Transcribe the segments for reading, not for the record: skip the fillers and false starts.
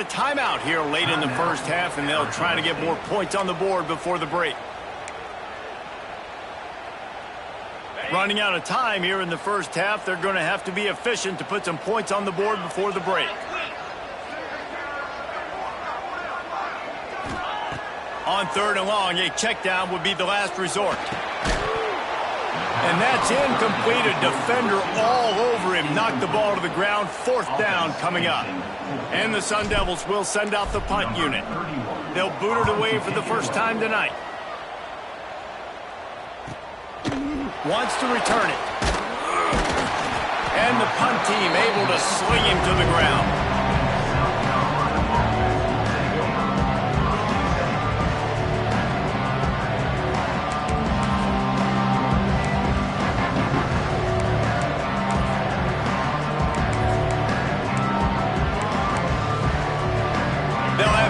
got a timeout here late in the first half, and they'll try to get more points on the board before the break. Running out of time here in the first half, they're going to have to be efficient to put some points on the board before the break. On 3rd and long, a check down would be the last resort. And that's incomplete. A defender all over him. Knocked the ball to the ground. 4th down coming up. And the Sun Devils will send out the punt unit. They'll boot it away for the first time tonight. Wants to return it. And the punt team able to sling him to the ground.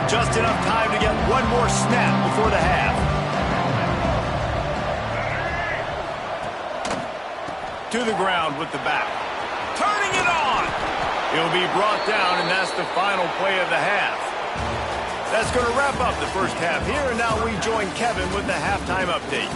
Just enough time to get one more snap before the half. To the ground with the back. Turning it on. He'll be brought down, and that's the final play of the half. That's going to wrap up the first half here, and now we join Kevin with the halftime update.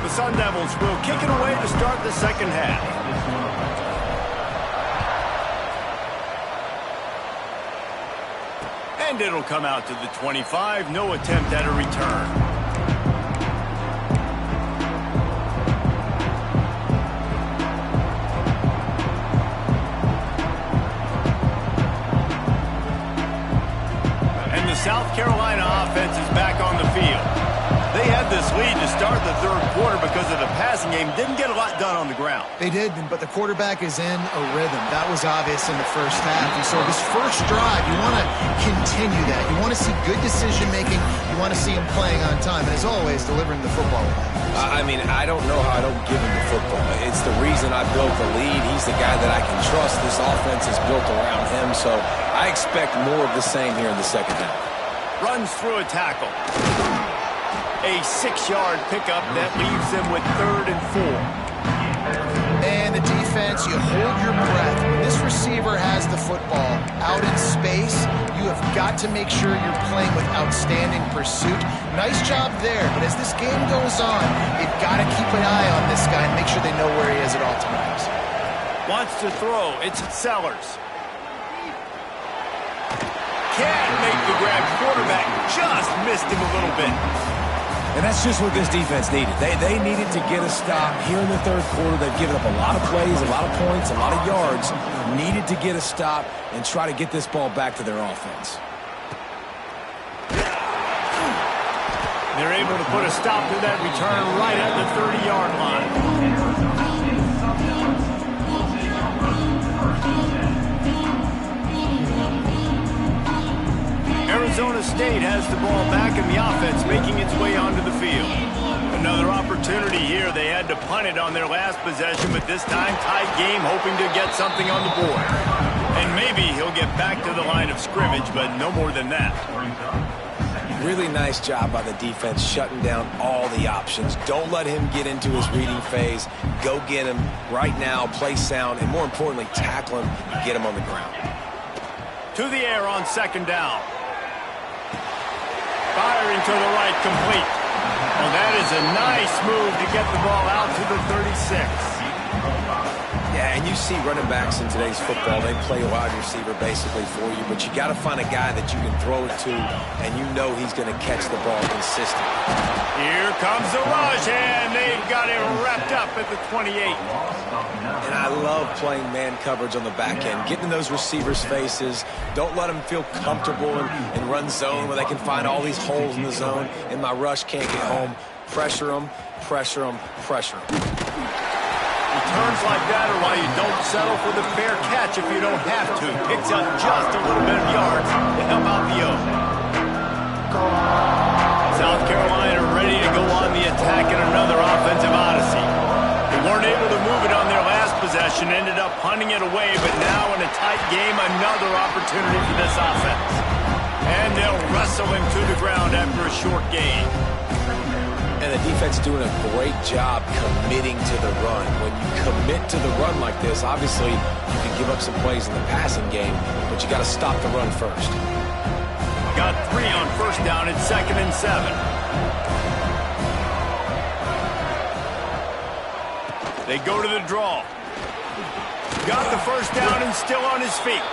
Sun Devils will kick it away to start the second half. And it'll come out to the 25. No attempt at a return. And the South Carolina offense is back on the field. They had this lead to start the third quarter because of the passing game. Didn't get a lot done on the ground. They did, but the quarterback is in a rhythm. That was obvious in the first half. And so this first drive, you want to continue that. You want to see good decision-making. You want to see him playing on time. And as always, delivering the football. I mean, I don't know how I don't give him the football. It's the reason I built the lead. He's the guy that I can trust. This offense is built around him. So I expect more of the same here in the second half. Runs through a tackle. A 6-yard pickup that leaves them with 3rd and 4. And the defense, you hold your breath. When this receiver has the football out in space, you have got to make sure you're playing with outstanding pursuit. Nice job there, but as this game goes on, you've got to keep an eye on this guy and make sure they know where he is at all times. Wants to throw. It's Sellers. Can't make the grab. Quarterback just missed him a little bit. And that's just what this defense needed. They needed to get a stop here in the third quarter. They've given up a lot of plays, a lot of points, a lot of yards. Needed to get a stop and try to get this ball back to their offense. They're able to put a stop to that return right at the 30-yard line. Arizona State has the ball back and the offense making its way onto the field. Another opportunity here. They had to punt it on their last possession, but this time tight game, hoping to get something on the board. And maybe he'll get back to the line of scrimmage, but no more than that. Really nice job by the defense shutting down all the options. Don't let him get into his reading phase. Go get him right now, play sound, and more importantly, tackle him and get him on the ground. To the air on 2nd down. Firing to the right, complete. Well, that is a nice move to get the ball out to the 36. Yeah, and you see running backs in today's football, they play a wide receiver basically for you, but you got to find a guy that you can throw it to, and you know he's going to catch the ball consistently. Here comes the rush, and they've got it wrapped up at the 28. And I love playing man coverage on the back end, getting in those receivers' faces. Don't let them feel comfortable and run zone where they can find all these holes in the zone, and my rush can't get home. Pressure them, pressure them, pressure them. Returns like that are why you don't settle for the fair catch if you don't have to. Picks up just a little bit of yards to help out the O. South Carolina ready to go on the attack in another offensive odyssey. They weren't able to move it on their last possession, ended up punting it away, but now in a tight game, another opportunity for this offense. And they'll wrestle him to the ground after a short gain. And the defense doing a great job committing to the run. When you commit to the run like this, obviously you can give up some plays in the passing game, but you got to stop the run first. Got 3 on first down. It's 2nd and 7. They go to the draw. Got the first down and still on his feet.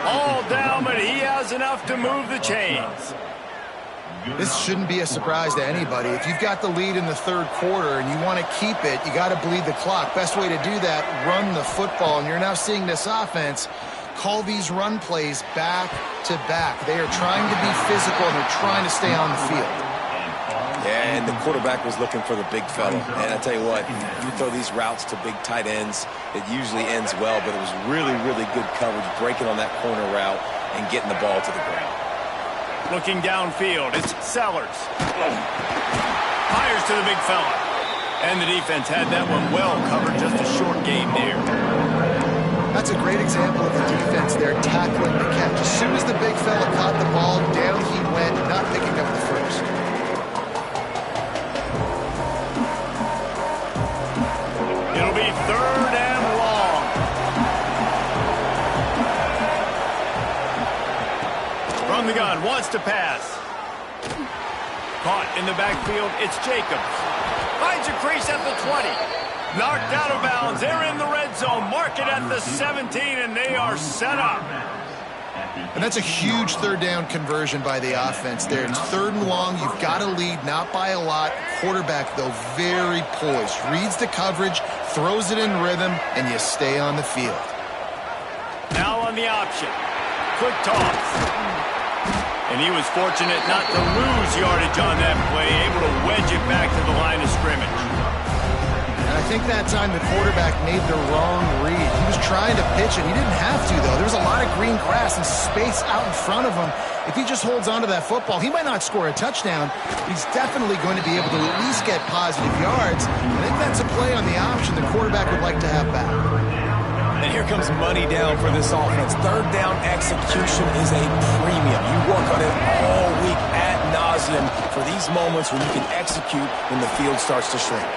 All down, but he has enough to move the chains. This shouldn't be a surprise to anybody. If you've got the lead in the third quarter and you want to keep it, you got to bleed the clock. Best way to do that, run the football. And you're now seeing this offense call these run plays back to back. They are trying to be physical, and they're trying to stay on the field. Yeah, and the quarterback was looking for the big fella. And I tell you what, you throw these routes to big tight ends, it usually ends well, but it was really, really good coverage, breaking on that corner route and getting the ball to the ground. Looking downfield, it's Sellers. Fires to the big fella. And the defense had that one well covered, just a short game there. That's a great example of the defense there tackling the catch. As soon as the big fella caught the ball, down he went, not picking up the first. It'll be 3rd and long. From the gun, wants to pass. Caught in the backfield, it's Jacobs. Finds a crease at the 20. Knocked out of bounds. They're in the red zone. Mark it at the 17, and they are set up. And that's a huge third down conversion by the offense there. It's 3rd and long. You've got to lead, not by a lot. Quarterback, though, very poised. Reads the coverage, throws it in rhythm, and you stay on the field. Now on the option. Quick toss. And he was fortunate not to lose yardage on that play, able to wedge it back to the line of scrimmage. And I think that time the quarterback made the wrong read. He was trying to pitch it. He didn't have to, though. There was a lot of green grass and space out in front of him. If he just holds on to that football, he might not score a touchdown, but he's definitely going to be able to at least get positive yards. I think that's a play on the option the quarterback would like to have back. And here comes money down for this offense. 3rd down execution is a premium. You work on it all week ad nauseum for these moments when you can execute when the field starts to shrink.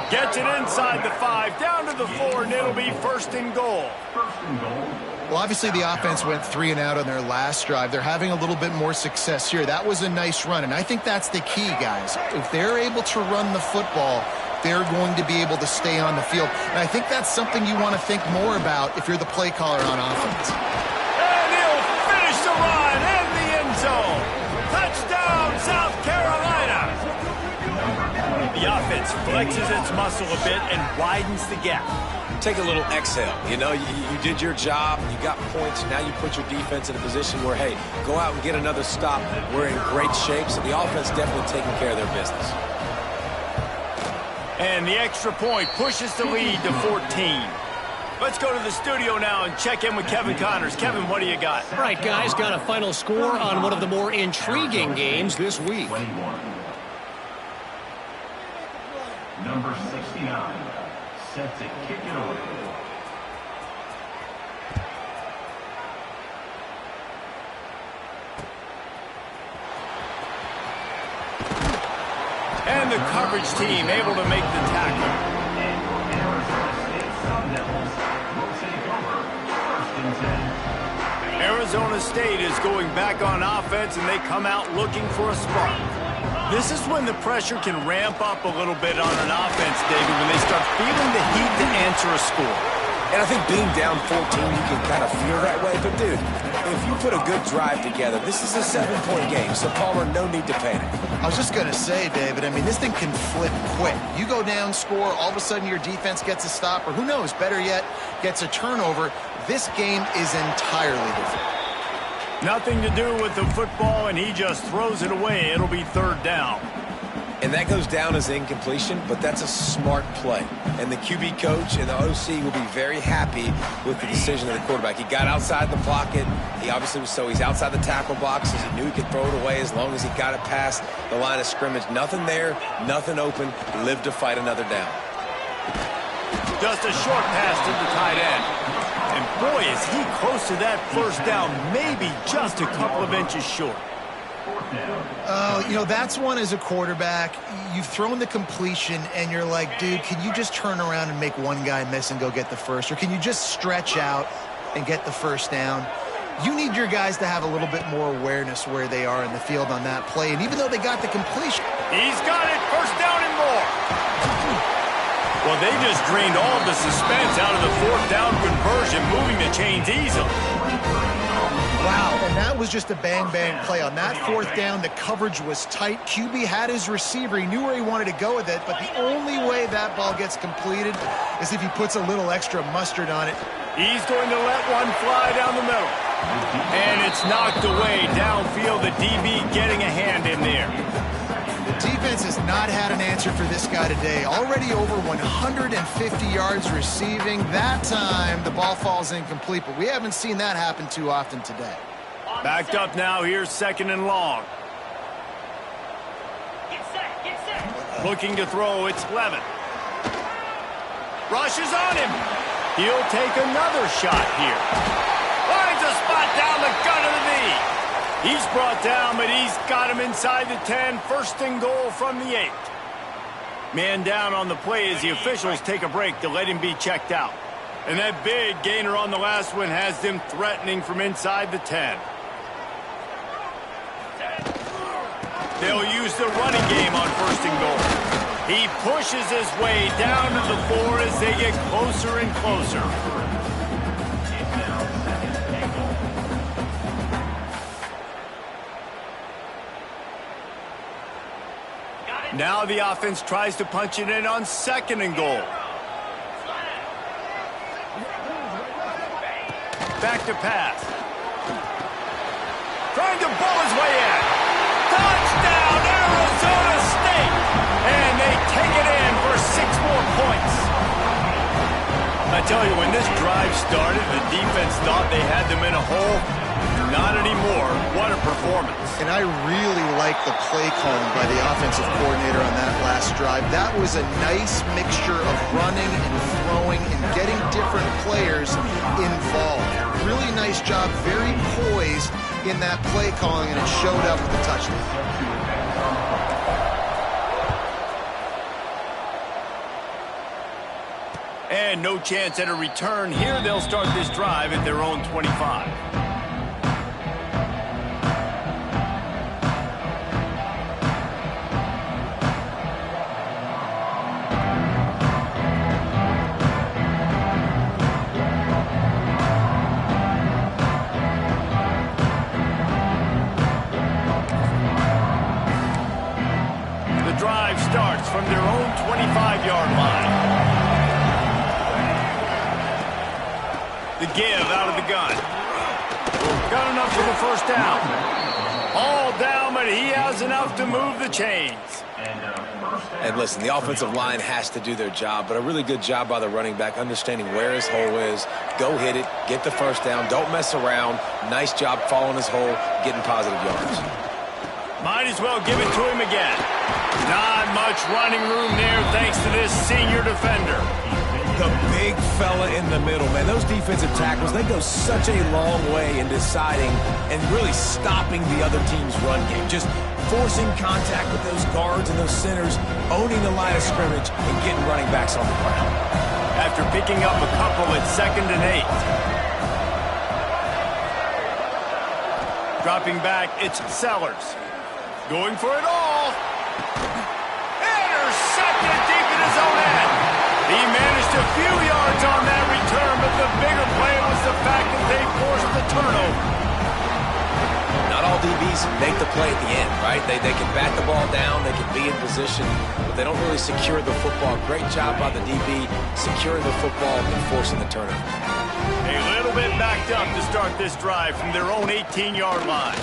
Gets it inside the 5, down to the 4, and it'll be 1st and goal. Well, obviously the offense went 3 and out on their last drive. They're having a little bit more success here. That was a nice run, and I think that's the key, guys. If they're able to run the football, they're going to be able to stay on the field. And I think that's something you want to think more about if you're the play caller on offense. And he'll finish the run in the end zone. Touchdown, South Carolina. The offense flexes its muscle a bit and widens the gap. Take a little exhale. You know, you did your job. You got points. Now you put your defense in a position where, hey, go out and get another stop. We're in great shape, so the offense definitely taking care of their business. And the extra point pushes the lead to 14. Let's go to the studio now and check in with Kevin Connors. Kevin, what do you got? All right, guys, got a final score on one of the more intriguing games this week. Number 69, set to kick it away. And the coverage team able to make the tackle. Arizona State is going back on offense, and they come out looking for a spark. This is when the pressure can ramp up a little bit on an offense, David, when they start feeling the heat to answer a score. And I think being down 14, you can kind of feel that way. But, dude, if you put a good drive together, this is a 7-point game. So, Palmer, no need to panic. I was just going to say, David, I mean, this thing can flip quick. You go down, score, all of a sudden your defense gets a stop, or who knows, better yet, gets a turnover. This game is entirely different. Nothing to do with the football, and he just throws it away. It'll be 3rd down. And that goes down as incompletion, but that's a smart play. And the QB coach and the OC will be very happy with the decision of the quarterback. He got outside the pocket. He obviously was he's outside the tackle boxes. He knew he could throw it away as long as he got it past the line of scrimmage. Nothing there, nothing open. He lived to fight another down. Just a short pass to the tight end. And boy, is he close to that 1st down, maybe just a couple of inches short. down. You know, that's one as a quarterback. You've thrown the completion, and you're like, dude, can you just turn around and make one guy miss and go get the first? Or can you just stretch out and get the first down? You need your guys to have a little bit more awareness where they are in the field on that play. And even though they got the completion... He's got it. First down and more. Well, they just drained all the suspense out of the fourth down conversion, moving the chains easily. Wow, and that was just a bang-bang play. On that fourth down, the coverage was tight. QB had his receiver. He knew where he wanted to go with it, but the only way that ball gets completed is if he puts a little extra mustard on it. He's going to let one fly down the middle. And it's knocked away downfield. The DB getting a hand in there. The defense has not had an answer for this guy today. Already over 150 yards receiving. That time, the ball falls incomplete, but we haven't seen that happen too often today. Backed up now. Here's second and long. Looking to throw. It's Levin. Rushes on him. He'll take another shot here. Finds a spot down the gut of the knee. He's brought down, but he's got him inside the 10. First and goal from the 8. Man down on the play as the officials take a break to let him be checked out. And that big gainer on the last one has them threatening from inside the 10. They'll use the running game on first and goal. He pushes his way down to the 4 as they get closer and closer. Now the offense tries to punch it in on second and goal. Back to pass. Trying to ball his way in. Touchdown, Arizona State! And they take it in for 6 more points. I tell you, when this drive started, the defense thought they had them in a hole. Not anymore. What a performance. And I really like the play calling by the offensive coordinator on that last drive. That was a nice mixture of running and throwing and getting different players involved. Really nice job, very poised in that play calling, and it showed up with the touchdown. And no chance at a return here. They'll start this drive at their own 25. The drive starts from their own 25-yard line. The give out of the gun. Got enough for the first down. All down, but he has enough to move the chains. And listen, the offensive line has to do their job, but a really good job by the running back understanding where his hole is. Go hit it, get the first down, don't mess around. Nice job following his hole, getting positive yards. Might as well give it to him again. Not much running room there thanks to this senior defender. The big fella in the middle, man. Those defensive tackles, they go such a long way in deciding and really stopping the other team's run game. Just forcing contact with those guards and those centers, owning the line of scrimmage, and getting running backs on the ground. After picking up a couple at 2nd and 8. Dropping back, it's Sellers. Going for it all. Intercepted deep in his own end. He managed a few yards on that return, but the bigger play was the fact that they forced the turnover. Not all DBs make the play at the end, right? They can bat the ball down, they can be in position, but they don't really secure the football. Great job by the DB securing the football and forcing the turnover. A little bit backed up to start this drive from their own 18-yard line.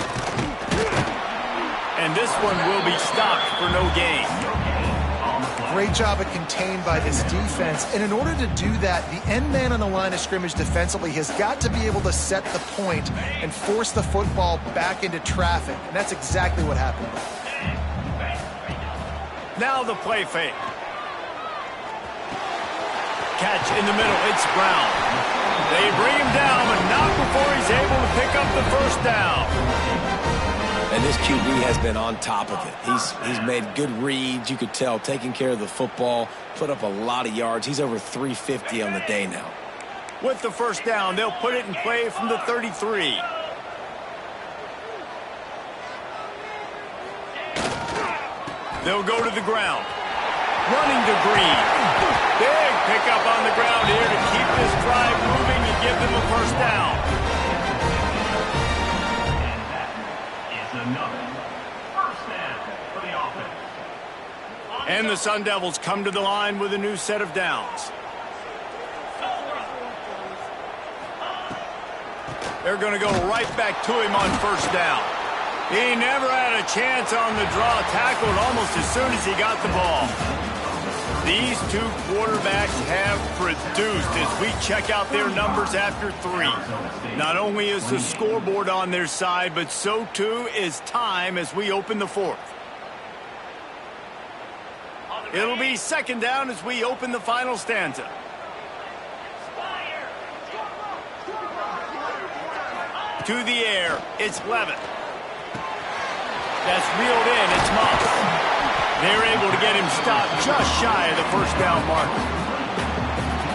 And this one will be stopped for no gain. Great job at contained by this defense. And in order to do that, the end man on the line of scrimmage defensively has got to be able to set the point and force the football back into traffic. And that's exactly what happened. Now the play fake. Catch in the middle. It's Brown. They bring him down, but not before he's able to pick up the first down. And And this QB has been on top of it. He's made good reads, you could tell, taking care of the football, put up a lot of yards. He's over 350 on the day now. With the first down, they'll put it in play from the 33. They'll go to the ground. Running to Green. Big pickup on the ground here to keep this drive moving and give them a first down. Another first down for the offense. And the Sun Devils come to the line with a new set of downs. They're going to go right back to him on first down. He never had a chance on the draw, tackled almost as soon as he got the ball. These two quarterbacks have produced as we check out their numbers after 3. Not only is the scoreboard on their side, but so too is time as we open the 4th. It'll be second down as we open the final stanza. To the air, it's Levitt. That's reeled in, it's Moss. They're able to get him stopped just shy of the first down marker.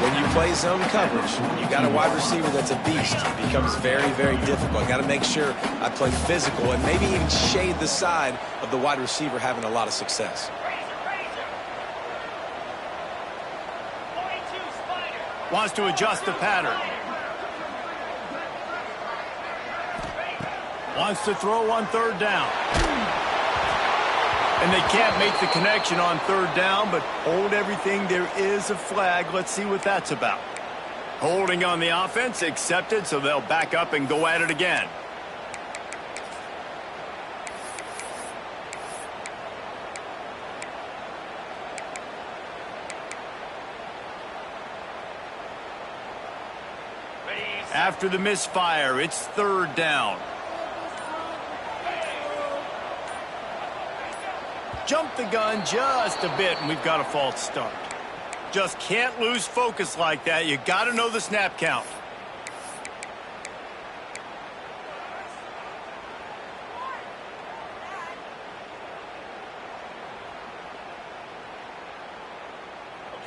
When you play zone coverage, you got a wide receiver that's a beast. It becomes very, very difficult. I got to make sure I play physical and maybe even shade the side of the wide receiver having a lot of success. Wants to adjust the pattern. Wants to throw on third down. And they can't make the connection on third down, but hold everything. There is a flag. Let's see what that's about. Holding on the offense, accepted, so they'll back up and go at it again. After the misfire, it's third down. Jump the gun just a bit, and we've got a false start. Just can't lose focus like that. You got to know the snap count.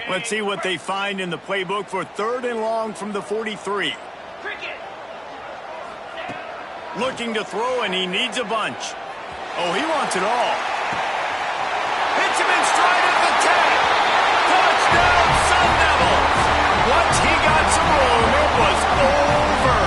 Let's see what they find in the playbook for third and long from the 43. Looking to throw, and he needs a bunch. Oh, he wants it all. Hits him in stride at the 10. Touchdown, Sun Devils. Once he got some room, it was over.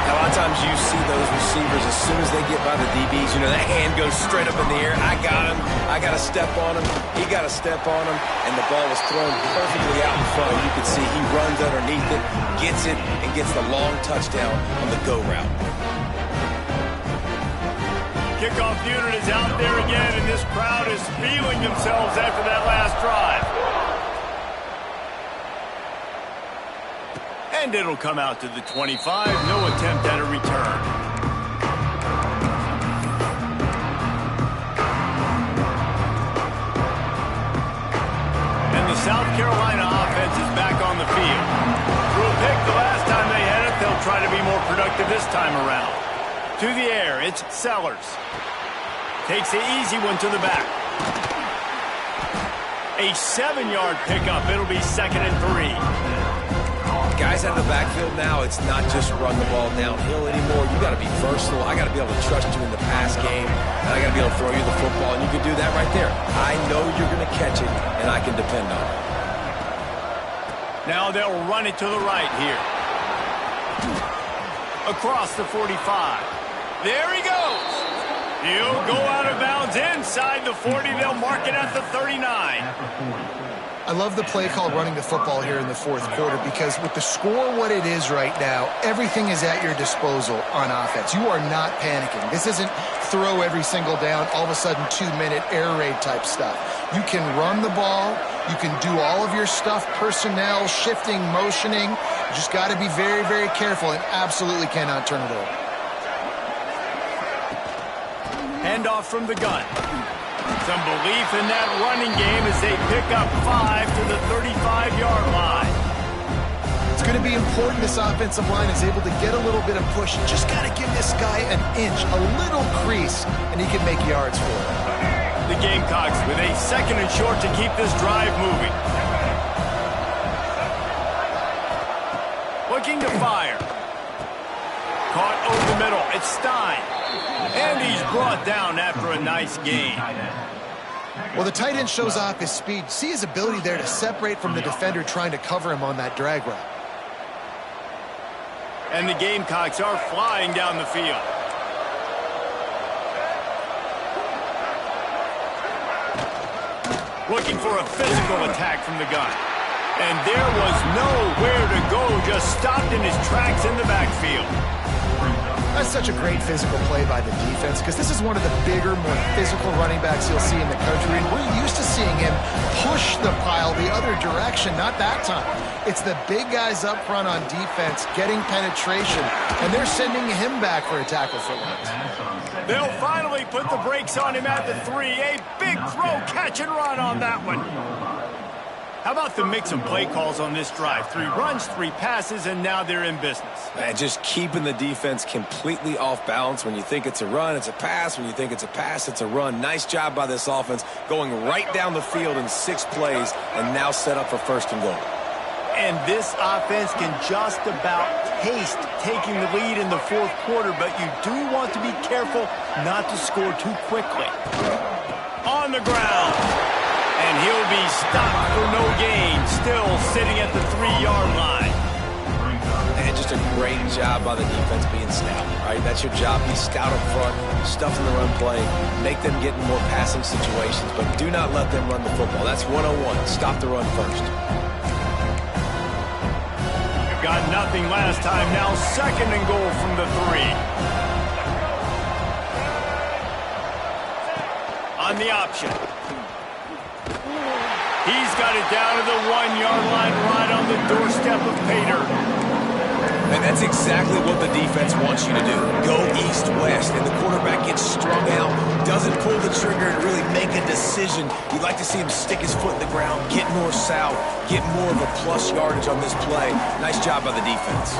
Now, a lot of times you see those receivers, as soon as they get by the DBs, you know, that hand goes straight up in the air. I got him. I got to step on him. He got to step on him. And the ball was thrown perfectly out in front. You can see he runs underneath it, gets it, and gets the long touchdown on the go route. Kickoff unit is out there again, and this crowd is feeling themselves after that last drive. And it'll come out to the 25. No attempt at a return. And the South Carolina offense is back on the field. Threw a pick the last time they had it. They'll try to be more productive this time around. To the air, it's Sellers. Takes the easy one to the back. A 7-yard pickup. It'll be 2nd and 3. Guys out of the backfield now, it's not just run the ball downhill anymore. You got to be versatile. I got to be able to trust you in the pass game, and I got to be able to throw you the football, and you can do that right there. I know you're going to catch it, and I can depend on it. Now they'll run it to the right here. Across the 45. There he goes. He'll go out of bounds inside the 40. They'll mark it at the 39. I love the play call running the football here in the 4th quarter because with the score what it is right now, everything is at your disposal on offense. You are not panicking. This isn't throw every single down, all of a sudden 2-minute air raid type stuff. You can run the ball. You can do all of your stuff, personnel, shifting, motioning. You just got to be very, very careful and absolutely cannot turn it over. Handoff from the gun. Some belief in that running game as they pick up 5 to the 35-yard line. It's going to be important this offensive line is able to get a little bit of push. You just got to give this guy an inch, a little crease, and he can make yards for it. The Gamecocks with a 2nd and short to keep this drive moving. Looking to fire. Caught over the middle. It's Stein. And he's brought down after a nice gain. Well, the tight end shows off his speed. See his ability there to separate from the defender trying to cover him on that drag route. And the Gamecocks are flying down the field. Looking for a physical attack from the gun. And there was nowhere to go, just stopped in his tracks in the backfield. That's such a great physical play by the defense because this is one of the bigger, more physical running backs you'll see in the country. And we're used to seeing him push the pile the other direction, not that time. It's the big guys up front on defense getting penetration, and they're sending him back for a tackle for loss. They'll finally put the brakes on him at the 3. A big throw, catch and run on that one. How about the mix of play calls on this drive? 3 runs, 3 passes, and now they're in business. And just keeping the defense completely off balance. When you think it's a run, it's a pass. When you think it's a pass, it's a run. Nice job by this offense going right down the field in 6 plays and now set up for 1st and goal. And this offense can just about taste taking the lead in the 4th quarter, but you do want to be careful not to score too quickly. On the ground. And he'll be stopped for no gain, still sitting at the 3-yard line. And just a great job by the defense being stout, right? That's your job. Be stout up front, stuff in the run play, make them get in more passing situations, but do not let them run the football. That's 101. Stop the run first. Got nothing last time. Now 2nd and goal from the 3. On the option. He's got it down to the 1-yard line right on the doorstep of Pater. And that's exactly what the defense wants you to do. Go east-west, and the quarterback gets strung out, doesn't pull the trigger and really make a decision. You'd like to see him stick his foot in the ground, get north-south, get more of a plus yardage on this play. Nice job by the defense.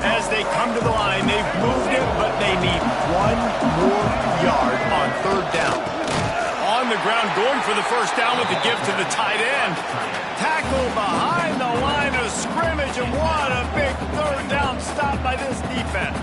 As they come to the line, they've moved it, but they need 1 more yard on 3rd down. On the ground, going for the 1st down with the give to the tight end. Tackle behind the line of scrimmage, and what a big 3rd down stop by this defense.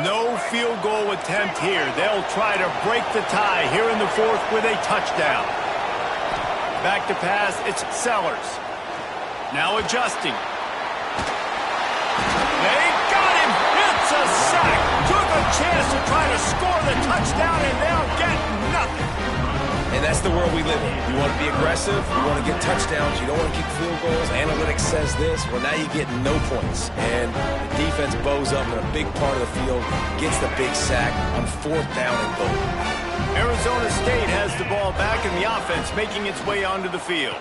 No field goal attempt here. They'll try to break the tie here in the 4th with a touchdown. Back to pass, it's Sellers. Now adjusting. They got him! It's a sack! Took a chance to try to score the touchdown, and they'll get nothing. And that's the world we live in. You want to be aggressive, you want to get touchdowns, you don't want to kick field goals. Analytics says this. Well, now you get no points. And the defense bows up in a big part of the field, gets the big sack on 4th down and goal. Arizona State has the ball back in the offense, making its way onto the field.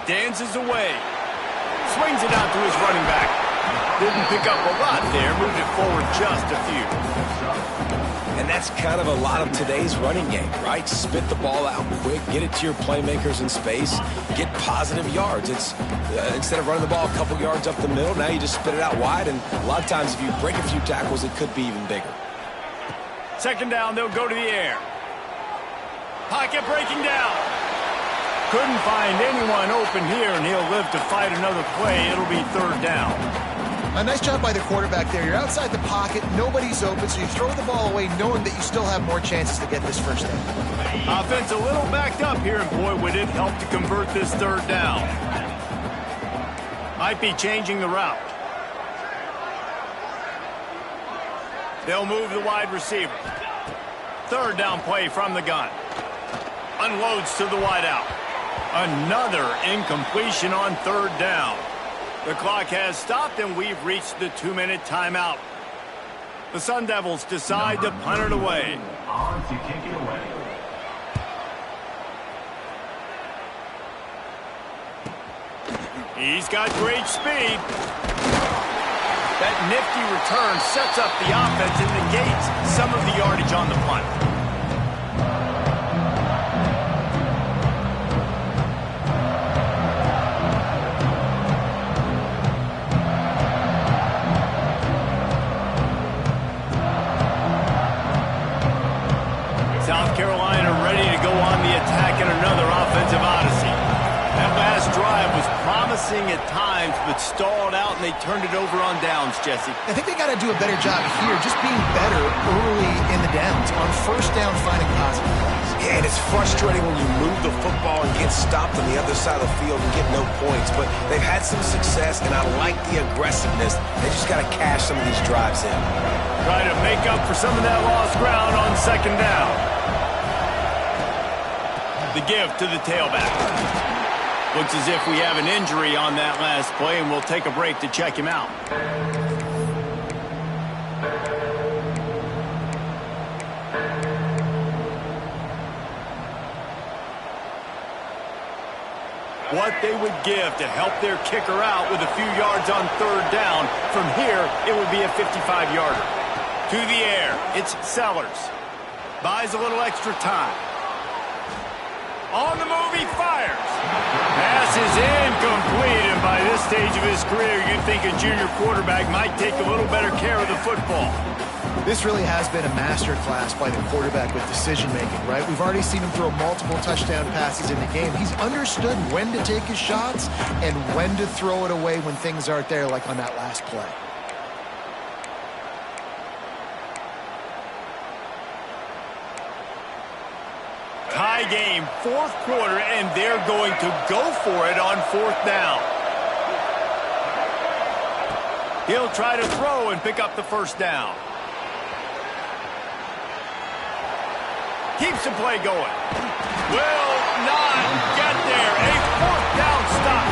Dances away. Swings it out to his running back. Didn't pick up a lot there, moved it forward just a few. And that's kind of a lot of today's running game, right? Spit the ball out quick, get it to your playmakers in space, get positive yards. It's instead of running the ball a couple yards up the middle, now you just spit it out wide, and a lot of times if you break a few tackles, it could be even bigger. 2nd down, they'll go to the air. Pocket breaking down. Couldn't find anyone open here, and he'll live to fight another play. It'll be 3rd down. A nice job by the quarterback there. You're outside the pocket, nobody's open, so you throw the ball away knowing that you still have more chances to get this 1st down. Offense a little backed up here, and boy, would it help to convert this 3rd down. Might be changing the route. They'll move the wide receiver. 3rd down play from the gun. Unloads to the wideout. Another incompletion on 3rd down. The clock has stopped, and we've reached the 2-minute timeout. The Sun Devils decide to punt it away. On to kick it away. He's got great speed. That nifty return sets up the offense and negates some of the yardage on the punt. South Carolina ready to go on the attack in another offensive odyssey. That last drive was promising at times, but stalled out, and they turned it over on downs, Jesse. I think they got to do a better job here, just being better early in the downs. On first down, finding positive plays. Yeah, and it's frustrating when you move the football and get stopped on the other side of the field and get no points. But they've had some success, and I like the aggressiveness. They just got to cash some of these drives in. Try to make up for some of that lost ground on second down. The give to the tailback. Looks as if we have an injury on that last play, and we'll take a break to check him out. What they would give to help their kicker out with a few yards on third down. From here, it would be a 55-yarder. To the air, it's Sellers. Buys a little extra time. On the move, he fires. Pass is incomplete, and by this stage of his career, you'd think a junior quarterback might take a little better care of the football. This really has been a master class by the quarterback with decision-making, right? We've already seen him throw multiple touchdown passes in the game. He's understood when to take his shots and when to throw it away when things aren't there, like on that last play. Tie game, fourth quarter, and they're going to go for it on fourth down. He'll try to throw and pick up the first down. Keeps the play going. Will not get there. A fourth down stop.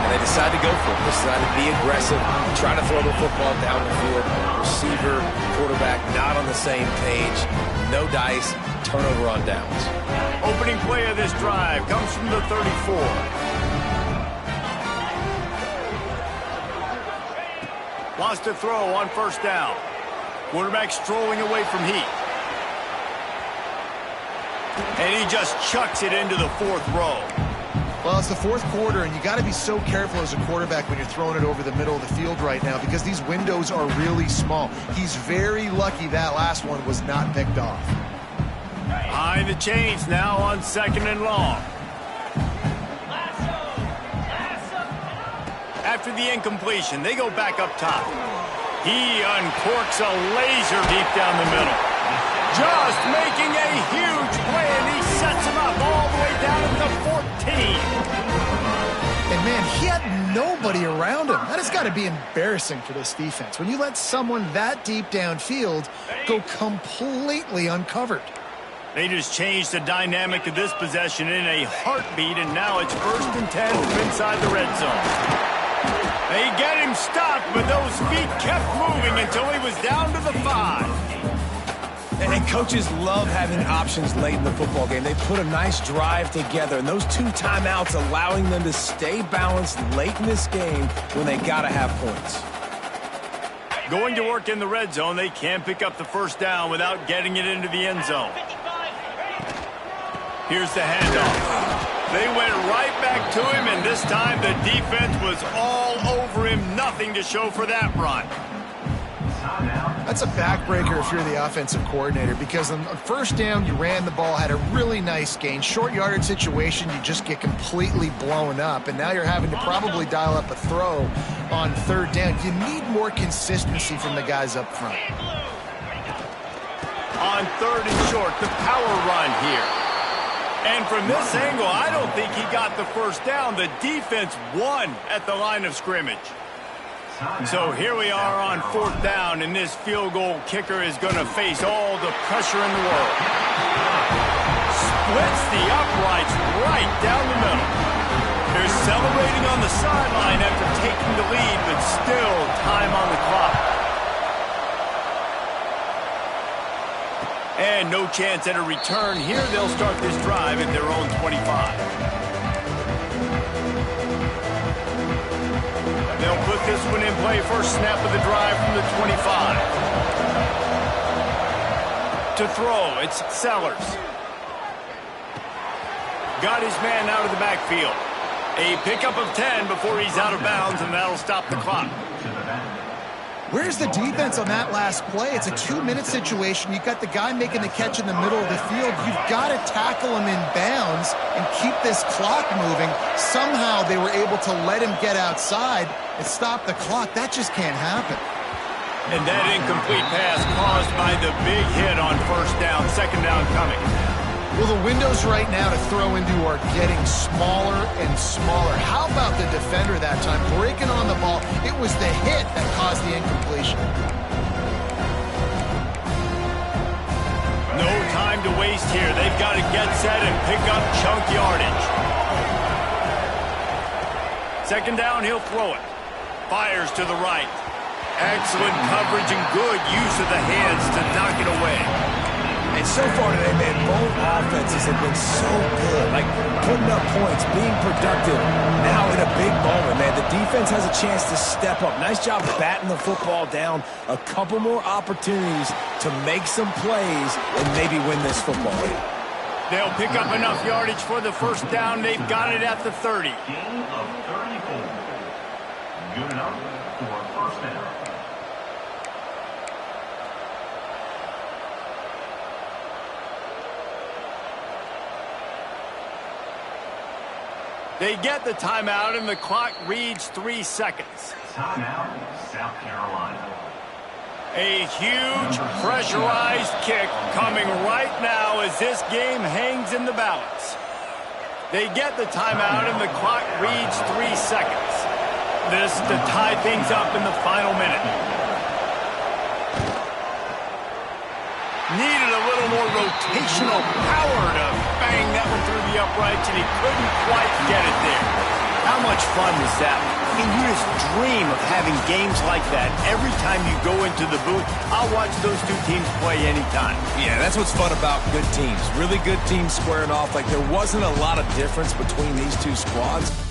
And they decide to go for it. They decide to be aggressive, try to throw the football down the field. Receiver, quarterback not on the same page. No dice. Turnover on downs. Opening play of this drive comes from the 34. Wants to throw on first down. Quarterback strolling away from heat. And he just chucks it into the fourth row. Well, it's the fourth quarter, and you got to be so careful as a quarterback when you're throwing it over the middle of the field right now because these windows are really small. He's very lucky that last one was not picked off. Behind the chains now on second and long. After the incompletion, they go back up top. He uncorks a laser deep down the middle. Just making a huge play, and he sets him up all the way down at the 14. And, man, he had nobody around him. That has got to be embarrassing for this defense. When you let someone that deep downfield go completely uncovered. They just changed the dynamic of this possession in a heartbeat, and now it's 1st and 10 from inside the red zone. They get him stopped, but those feet kept moving until he was down to the 5. And coaches love having options late in the football game. They put a nice drive together, and those 2 timeouts allowing them to stay balanced late in this game when they got to have points. Going to work in the red zone, they can't pick up the first down without getting it into the end zone. Here's the handoff. They went right back to him, and this time the defense was all over him. Nothing to show for that run. That's a backbreaker if you're the offensive coordinator because on first down, you ran the ball, had a really nice gain. Short yardage situation, you just get completely blown up, and now you're having to probably dial up a throw on third down. You need more consistency from the guys up front. On third and short, the power run here. And from this angle, I don't think he got the first down. The defense won at the line of scrimmage. So here we are on fourth down, and this field goal kicker is going to face all the pressure in the world. Splits the uprights right down the middle. They're celebrating on the sideline after taking the lead, but still time on the clock. And no chance at a return here. They'll start this drive at their own 25. put this one in play. First snap of the drive from the 25. To throw, it's Sellers. Got his man out of the backfield. A pickup of 10 before he's out of bounds, and that'll stop the clock. Where's the defense on that last play? It's a 2-minute situation. You've got the guy making the catch in the middle of the field. You've got to tackle him in bounds and keep this clock moving. Somehow they were able to let him get outside and stop the clock. That just can't happen. And that incomplete pass caused by the big hit on first down. Second down coming. Well, the windows right now to throw into are getting smaller and smaller. How about the defender that time breaking on the ball? It was the hit that caused the incompletion. No time to waste here. They've got to get set and pick up chunk yardage. Second down, he'll throw it. Fires to the right. Excellent coverage and good use of the hands to knock it away. And so far today, man, both offenses have been so good. Like, putting up points, being productive. Now in a big moment, man, the defense has a chance to step up. Nice job batting the football down. A couple more opportunities to make some plays and maybe win this football game. They'll pick up enough yardage for the first down. They've got it at the 30. Gain of 34. Good enough for a first down. They get the timeout, and the clock reads 3 seconds. Timeout, South Carolina. A huge pressurized kick coming right now as this game hangs in the balance. They get the timeout, and the clock reads 3 seconds. This to tie things up in the final minute. Needed a little more rotational power to bang that one through the uprights, and he couldn't quite get it there. How much fun was that? I mean, you just dream of having games like that every time you go into the booth. I'll watch those two teams play anytime. Yeah, that's what's fun about good teams. Really good teams squaring off. Like, there wasn't a lot of difference between these two squads.